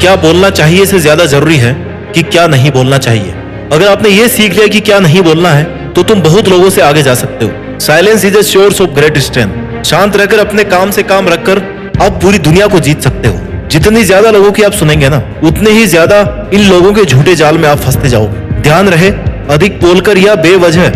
क्या बोलना चाहिए से ज्यादा जरूरी है कि क्या नहीं बोलना चाहिए। अगर आपने ये सीख लिया कि क्या नहीं बोलना है तो तुम बहुत लोगों से आगे जा सकते हो। Silence is a source of great strength. शांत रहकर अपने काम से काम रखकर आप पूरी दुनिया को जीत सकते हो। जितनी ज्यादा लोगों की आप सुनेंगे ना, उतने ही ज्यादा इन लोगों के झूठे जाल में आप फंसते जाओगे। ध्यान रहे, अधिक बोलकर या बेवजह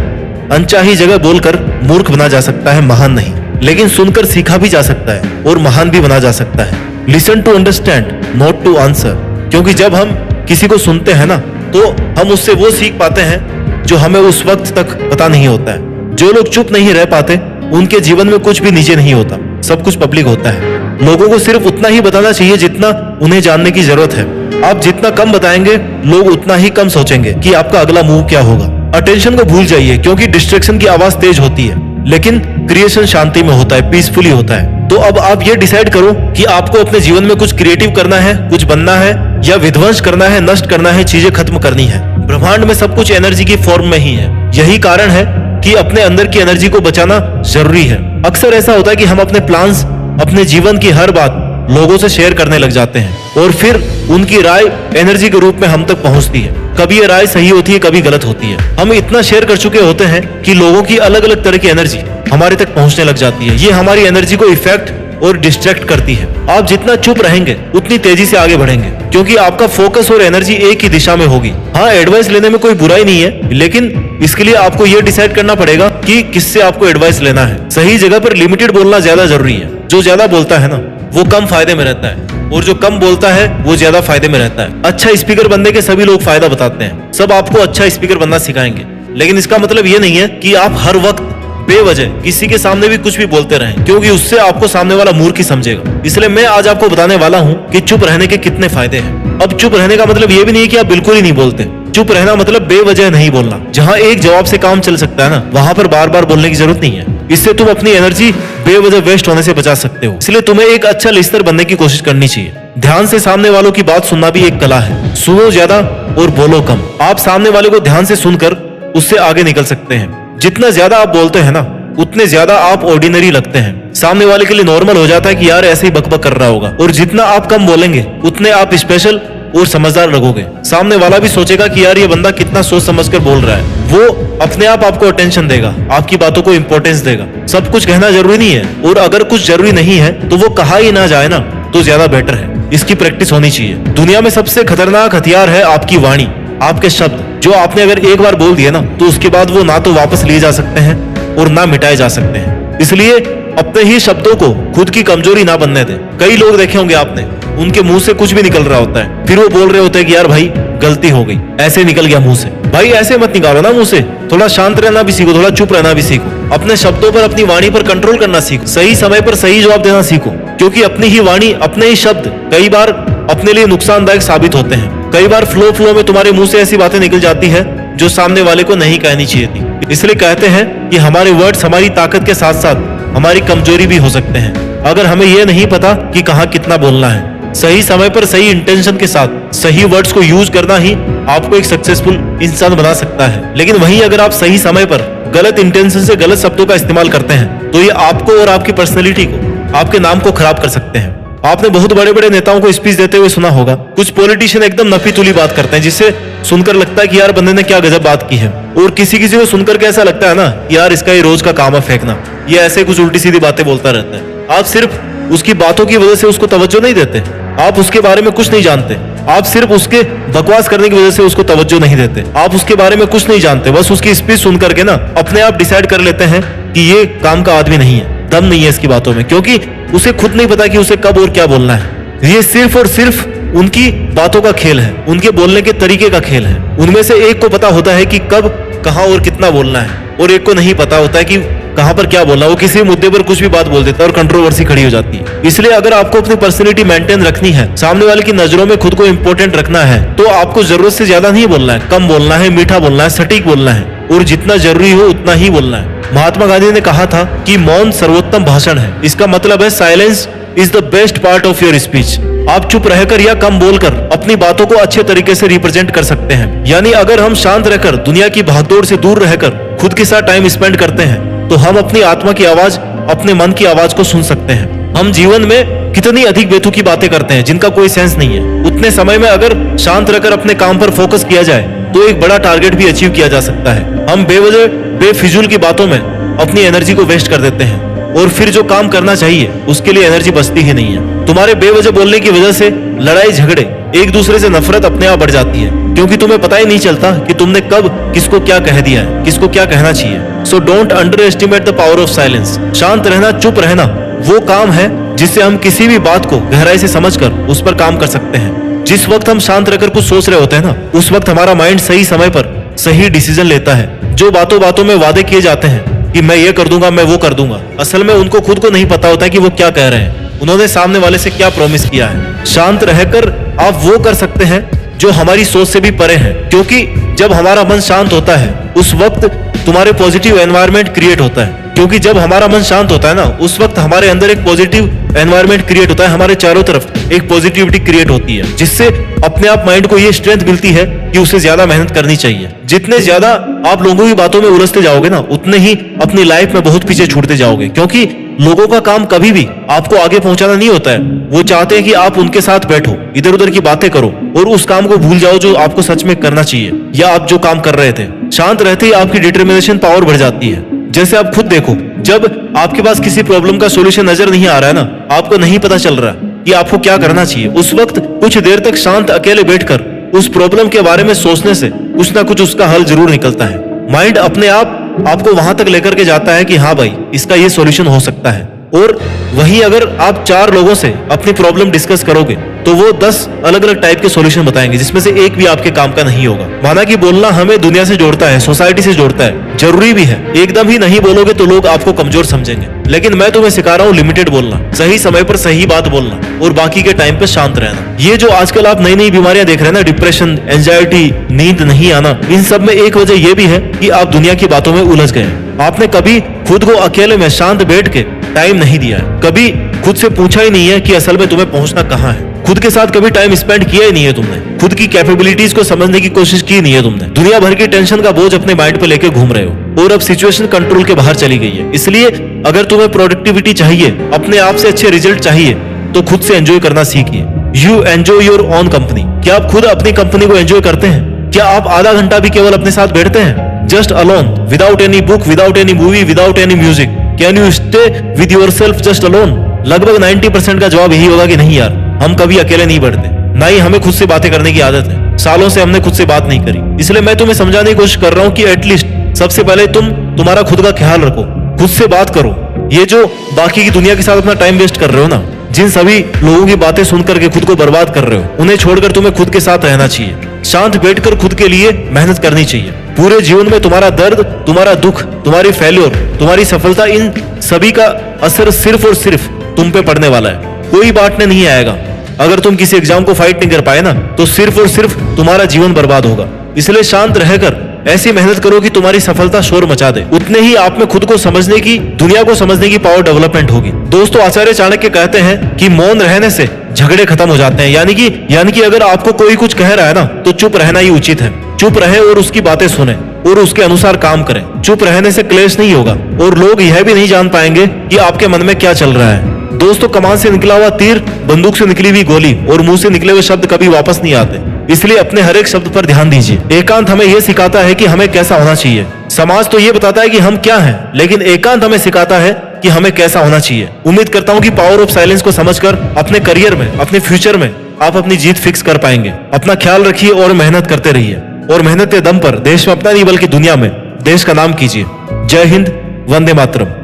अनचाही जगह बोलकर मूर्ख बना जा सकता है, महान नहीं। लेकिन सुनकर सीखा भी जा सकता है और महान भी बना जा सकता है। Listen to understand, not to answer. क्योंकि जब हम किसी को सुनते हैं ना, तो हम उससे वो सीख पाते हैं जो हमें उस वक्त तक पता नहीं होता है। जो लोग चुप नहीं रह पाते, उनके जीवन में कुछ भी निजी नहीं होता, सब कुछ पब्लिक होता है। लोगों को सिर्फ उतना ही बताना चाहिए जितना उन्हें जानने की जरूरत है। आप जितना कम बताएंगे, लोग उतना ही कम सोचेंगे कि आपका अगला मूव क्या होगा। अटेंशन को भूल जाइए, क्योंकि डिस्ट्रैक्शन की आवाज तेज होती है, लेकिन क्रिएशन शांति में होता है, पीसफुली होता है। तो अब आप ये डिसाइड करो कि आपको अपने जीवन में कुछ क्रिएटिव करना है, कुछ बनना है, या विध्वंस करना है, नष्ट करना है, चीजें खत्म करनी है। ब्रह्मांड में सब कुछ एनर्जी की फॉर्म में ही है। यही कारण है कि अपने अंदर की एनर्जी को बचाना जरूरी है। अक्सर ऐसा होता है कि हम अपने प्लान्स, अपने जीवन की हर बात लोगों से शेयर करने लग जाते हैं और फिर उनकी राय एनर्जी के रूप में हम तक पहुंचती है। कभी ये राय सही होती है, कभी गलत होती है। हम इतना शेयर कर चुके होते हैं कि लोगों की अलग अलग तरह की एनर्जी हमारे तक पहुंचने लग जाती है। ये हमारी एनर्जी को इफेक्ट और डिस्ट्रैक्ट करती है। आप जितना चुप रहेंगे उतनी तेजी से आगे बढ़ेंगे, क्योंकि आपका फोकस और एनर्जी एक ही दिशा में होगी। हाँ, एडवाइस लेने में कोई बुराई नहीं है, लेकिन इसके लिए आपको ये डिसाइड करना पड़ेगा कि किससे आपको एडवाइस लेना है। सही जगह पर लिमिटेड बोलना ज्यादा जरूरी है। जो ज्यादा बोलता है ना, वो कम फायदे में रहता है, और जो कम बोलता है वो ज्यादा फायदे में रहता है। अच्छा स्पीकर बनने के सभी लोग फायदा बताते हैं, सब आपको अच्छा स्पीकर बनना सिखाएंगे, लेकिन इसका मतलब ये नहीं है कि आप हर वक्त बेवजह किसी के सामने भी कुछ भी बोलते रहें, क्योंकि उससे आपको सामने वाला मूर्ख ही समझेगा। इसलिए मैं आज आपको बताने वाला हूँ कि चुप रहने के कितने फायदे हैं। अब चुप रहने का मतलब ये भी नहीं है कि आप बिल्कुल ही नहीं बोलते। चुप रहना मतलब बेवजह नहीं बोलना। जहाँ एक जवाब से काम चल सकता है ना, वहां पर बार बार बोलने की जरूरत नहीं है। इससे तुम अपनी एनर्जी बेवजह वेस्ट होने से बचा सकते हो। इसलिए तुम्हें एक अच्छा लिस्नर बनने की कोशिश करनी चाहिए। ध्यान से सामने वालों की बात सुनना भी एक कला है। सुनो ज्यादा और बोलो कम। आप सामने वाले को ध्यान से सुनकर उससे आगे निकल सकते हैं। जितना ज्यादा आप बोलते हैं ना, उतने ज्यादा आप ऑर्डिनरी लगते हैं। सामने वाले के लिए नॉर्मल हो जाता है कि यार ऐसे ही बकबक कर रहा होगा। और जितना आप कम बोलेंगे, उतने आप स्पेशल और समझदार लगोगे। सामने वाला भी सोचेगा कि यार ये बंदा कितना सोच समझकर बोल रहा है। वो अपने आप आपको अटेंशन देगा, आपकी बातों को इंपॉर्टेंस देगा। सब कुछ कहना जरूरी नहीं है, और अगर कुछ जरूरी नहीं है तो वो कहा ही ना जाए ना, तो ज्यादा बेटर है। इसकी प्रैक्टिस होनी चाहिए। दुनिया में सबसे खतरनाक हथियार है आपकी वाणी, आपके शब्द। जो आपने अगर एक बार बोल दिया ना, तो उसके बाद वो ना तो वापस लिए जा सकते हैं और ना मिटाए जा सकते हैं। इसलिए अपने ही शब्दों को खुद की कमजोरी ना बनने दें। कई लोग देखे होंगे आपने, उनके मुंह से कुछ भी निकल रहा होता है, फिर वो बोल रहे होते हैं कि यार भाई गलती हो गई, ऐसे निकल गया मुंह से। भाई ऐसे मत निकालो ना मुंह से। थोड़ा शांत रहना भी सीखो, थोड़ा चुप रहना भी सीखो। अपने शब्दों पर, अपनी वाणी पर कंट्रोल करना सीखो। सही समय पर सही जवाब देना सीखो, क्योंकि अपनी ही वाणी, अपने ही शब्द कई बार अपने लिए नुकसानदायक साबित होते हैं। कई बार फ्लो में तुम्हारे मुंह से ऐसी बातें निकल जाती है जो सामने वाले को नहीं कहनी चाहिए थी। इसलिए कहते हैं कि हमारे वर्ड्स हमारी ताकत के साथ साथ हमारी कमजोरी भी हो सकते हैं। अगर हमें यह नहीं पता कि कहाँ कितना बोलना है, सही समय पर सही इंटेंशन के साथ सही वर्ड्स को यूज करना ही आपको एक सक्सेसफुल इंसान बना सकता है। लेकिन वहीं अगर आप सही समय पर गलत इंटेंशन से गलत शब्दों का इस्तेमाल करते हैं, तो ये आपको और आपकी पर्सनैलिटी को, आपके नाम को खराब कर सकते हैं। आपने बहुत बड़े बड़े नेताओं को स्पीच देते हुए सुना होगा। कुछ पॉलिटिशियन एकदम नफी तुली बात करते हैं, जिससे सुनकर लगता है कि यार बंदे ने क्या गजब बात की है। और किसी किसी को सुनकर कैसा लगता है ना, यार इसका ये रोज का काम है फेंकना, ये ऐसे कुछ उल्टी सीधी बातें बोलता रहता है। आप सिर्फ उसकी बातों की वजह से उसको तवज्जो नहीं देते, आप उसके बारे में कुछ नहीं जानते। आप सिर्फ उसके बकवास करने की वजह से उसको तवज्जो नहीं देते। आप उसके बारे में कुछ नहीं जानते, बस उसकी स्पीच सुन करके ना अपने आप डिसाइड कर लेते हैं कि ये काम का आदमी नहीं है, दम नहीं है इसकी बातों में, क्योंकि उसे खुद नहीं पता कि उसे कब और क्या बोलना है। ये सिर्फ और सिर्फ उनकी बातों का खेल है, उनके बोलने के तरीके का खेल है। उनमें से एक को पता होता है कि कब, कहां और कितना बोलना है, और एक को नहीं पता होता है कि कहां पर क्या बोलना। वो किसी मुद्दे पर कुछ भी बात बोल देता है और कंट्रोवर्सी खड़ी हो जाती है। इसलिए अगर आपको अपनी पर्सनैलिटी मेंटेन रखनी है, सामने वाले की नजरों में खुद को इंपॉर्टेंट रखना है, तो आपको जरूरत से ज्यादा नहीं बोलना है, कम बोलना है, मीठा बोलना है, सटीक बोलना है, और जितना जरूरी हो उतना ही बोलना है। महात्मा गांधी ने कहा था कि मौन सर्वोत्तम भाषण है। इसका मतलब है silence is the best part of your speech. आप चुप रहकर या कम बोलकर अपनी बातों को अच्छे तरीके से रिप्रेजेंट कर सकते हैं। यानी अगर हम शांत रहकर, दुनिया की भागदौड़ से दूर रहकर खुद के साथ टाइम स्पेंड करते हैं, तो हम अपनी आत्मा की आवाज, अपने मन की आवाज को सुन सकते हैं। हम जीवन में कितनी अधिक बेतुकी बातें करते हैं जिनका कोई सेंस नहीं है। उतने समय में अगर शांत रहकर अपने काम पर फोकस किया जाए तो एक बड़ा टारगेट भी अचीव किया जा सकता है। हम बेवजह बेफिजूल की बातों में अपनी एनर्जी को वेस्ट कर देते हैं और फिर जो काम करना चाहिए उसके लिए एनर्जी बचती ही नहीं है। तुम्हारे बेवजह बोलने की वजह से लड़ाई झगड़े, एक दूसरे से नफरत अपने आप बढ़ जाती है, क्योंकि तुम्हें पता ही नहीं चलता कि तुमने कब किसको क्या कह दिया है, किसको क्या कहना चाहिए। So don't under estimate the power of silence. शांत रहना, चुप रहना वो काम है जिससे हम किसी भी बात को गहराई से समझकर उस पर काम कर सकते हैं। जिस वक्त हम शांत रहकर कुछ सोच रहे होते हैं ना, उस वक्त हमारा माइंड सही समय पर सही डिसीजन लेता है। जो बातों बातों में वादे किए जाते हैं कि मैं ये कर दूंगा, मैं वो कर दूंगा, असल में उनको खुद को नहीं पता होता है कि वो क्या कह रहे हैं, उन्होंने सामने वाले से क्या प्रॉमिस किया है। शांत रहकर आप वो कर सकते हैं जो हमारी सोच से भी परे है, क्योंकि जब हमारा मन शांत होता है उस वक्त तुम्हारे पॉजिटिव एनवायरनमेंट क्रिएट होता है। क्योंकि जब हमारा मन शांत होता है ना, उस वक्त हमारे अंदर एक पॉजिटिव एनवायरनमेंट क्रिएट होता है, हमारे चारों तरफ एक पॉजिटिविटी क्रिएट होती है, जिससे अपने आप माइंड को ये स्ट्रेंथ मिलती है कि उसे ज्यादा मेहनत करनी चाहिए। जितने ज्यादा आप लोगों की बातों में उलझते जाओगे ना, उतने ही अपनी लाइफ में बहुत पीछे छूटते जाओगे, क्योंकि लोगों का काम कभी भी आपको आगे पहुंचाना नहीं होता है। वो चाहते हैं कि आप उनके साथ बैठो, इधर उधर की बातें करो और उस काम को भूल जाओ जो आपको सच में करना चाहिए या आप जो काम कर रहे थे। शांत रहते ही आपकी डिटर्मिनेशन पावर बढ़ जाती है। जैसे आप खुद देखो, जब आपके पास किसी प्रॉब्लम का सॉल्यूशन नजर नहीं आ रहा है ना, आपको नहीं पता चल रहा कि आपको क्या करना चाहिए, उस वक्त कुछ देर तक शांत अकेले बैठकर उस प्रॉब्लम के बारे में सोचने से कुछ ना कुछ उसका हल जरूर निकलता है। माइंड अपने आप आपको वहां तक लेकर के जाता है कि हाँ भाई, इसका ये सॉल्यूशन हो सकता है। और वहीं अगर आप 4 लोगों से अपनी प्रॉब्लम डिस्कस करोगे तो वो 10 अलग अलग टाइप के सॉल्यूशन बताएंगे, जिसमें से एक भी आपके काम का नहीं होगा। माना कि बोलना हमें दुनिया से जोड़ता है, सोसाइटी से जोड़ता है, जरूरी भी है। एकदम ही नहीं बोलोगे तो लोग आपको कमजोर समझेंगे, लेकिन मैं तुम्हें सिखा रहा हूँ लिमिटेड बोलना, सही समय पर सही बात बोलना और बाकी के टाइम पे शांत रहना। ये जो आजकल आप नई नई बीमारियां देख रहे हैं ना, डिप्रेशन, एंजाइटी, नींद नहीं आना, इन सब में एक वजह ये भी है कि आप दुनिया की बातों में उलझ गए। आपने कभी खुद को अकेले में शांत बैठ के टाइम नहीं दिया है, कभी खुद से पूछा ही नहीं है कि असल में तुम्हें पहुंचना कहाँ है। खुद के साथ कभी टाइम स्पेंड किया ही नहीं है तुमने, खुद की कैपेबिलिटीज को समझने की कोशिश की नहीं है तुमने। दुनिया भर की टेंशन का बोझ अपने माइंड पे लेके घूम रहे हो और अब सिचुएशन कंट्रोल के बाहर चली गई है। इसलिए अगर तुम्हें प्रोडक्टिविटी चाहिए, अपने आप से अच्छे रिजल्ट चाहिए, तो खुद से एंजॉय करना सीखिए। You enjoy your own company. क्या आप खुद अपनी कंपनी को एंजॉय करते हैं? क्या आप आधा घंटा भी केवल अपने साथ बैठते हैं, just alone, without any book, without any movie, without any music? Can you stay with yourself just alone? लगभग 90% का जवाब यही होगा कि नहीं यार, हम कभी अकेले नहीं बैठते, ना ही हमें खुद से बातें करने की आदत है। सालों से हमने खुद से बात नहीं करी। इसलिए मैं तुम्हें समझाने की कोशिश कर रहा हूँ कि एटलीस्ट सबसे पहले तुम्हारा खुद का ख्याल रखो, खुद से बात करो। ये जो बाकी की दुनिया के साथ अपना टाइम वेस्ट कर रहे हो ना, जिन सभी लोगों की बातें सुनकर के खुद को बर्बाद कर रहे हो, उन्हें छोड़कर तुम्हें खुद के साथ रहना चाहिए। शांत बैठकर खुद के लिए मेहनत करनी चाहिए। पूरे जीवन में तुम्हारा दर्द, तुम्हारा दुख, तुम्हारी फेल्योर, तुम्हारी सफलता, इन सभी का असर सिर्फ और सिर्फ तुम पे पड़ने वाला है। कोई बांटने नहीं आएगा। अगर तुम किसी एग्जाम को फाइट नहीं कर पाए ना, तो सिर्फ और सिर्फ तुम्हारा जीवन बर्बाद होगा। इसलिए शांत रहकर ऐसी मेहनत करो कि तुम्हारी सफलता शोर मचा दे। उतने ही आप में खुद को समझने की, दुनिया को समझने की पावर डेवलपमेंट होगी। दोस्तों, आचार्य चाणक्य कहते हैं कि मौन रहने से झगड़े खत्म हो जाते हैं। यानी कि अगर आपको कोई कुछ कह रहा है ना, तो चुप रहना ही उचित है। चुप रहे और उसकी बातें सुने और उसके अनुसार काम करें। चुप रहने से क्लेश नहीं होगा और लोग यह भी नहीं जान पाएंगे कि आपके मन में क्या चल रहा है। दोस्तों, कमान से निकला हुआ तीर, बंदूक से निकली हुई गोली और मुंह से निकले हुए शब्द कभी वापस नहीं आते। इसलिए अपने हर एक शब्द पर ध्यान दीजिए। एकांत हमें यह सिखाता है कि हमें कैसा होना चाहिए। समाज तो ये बताता है कि हम क्या हैं, लेकिन एकांत हमें सिखाता है कि हमें कैसा होना चाहिए। उम्मीद करता हूँ कि पावर ऑफ साइलेंस को समझकर अपने करियर में, अपने फ्यूचर में आप अपनी जीत फिक्स कर पाएंगे। अपना ख्याल रखिए और मेहनत करते रहिए, और मेहनत के दम पर देश में अपना नहीं बल्कि दुनिया में देश का नाम कीजिए। जय हिंद, वंदे मातरम।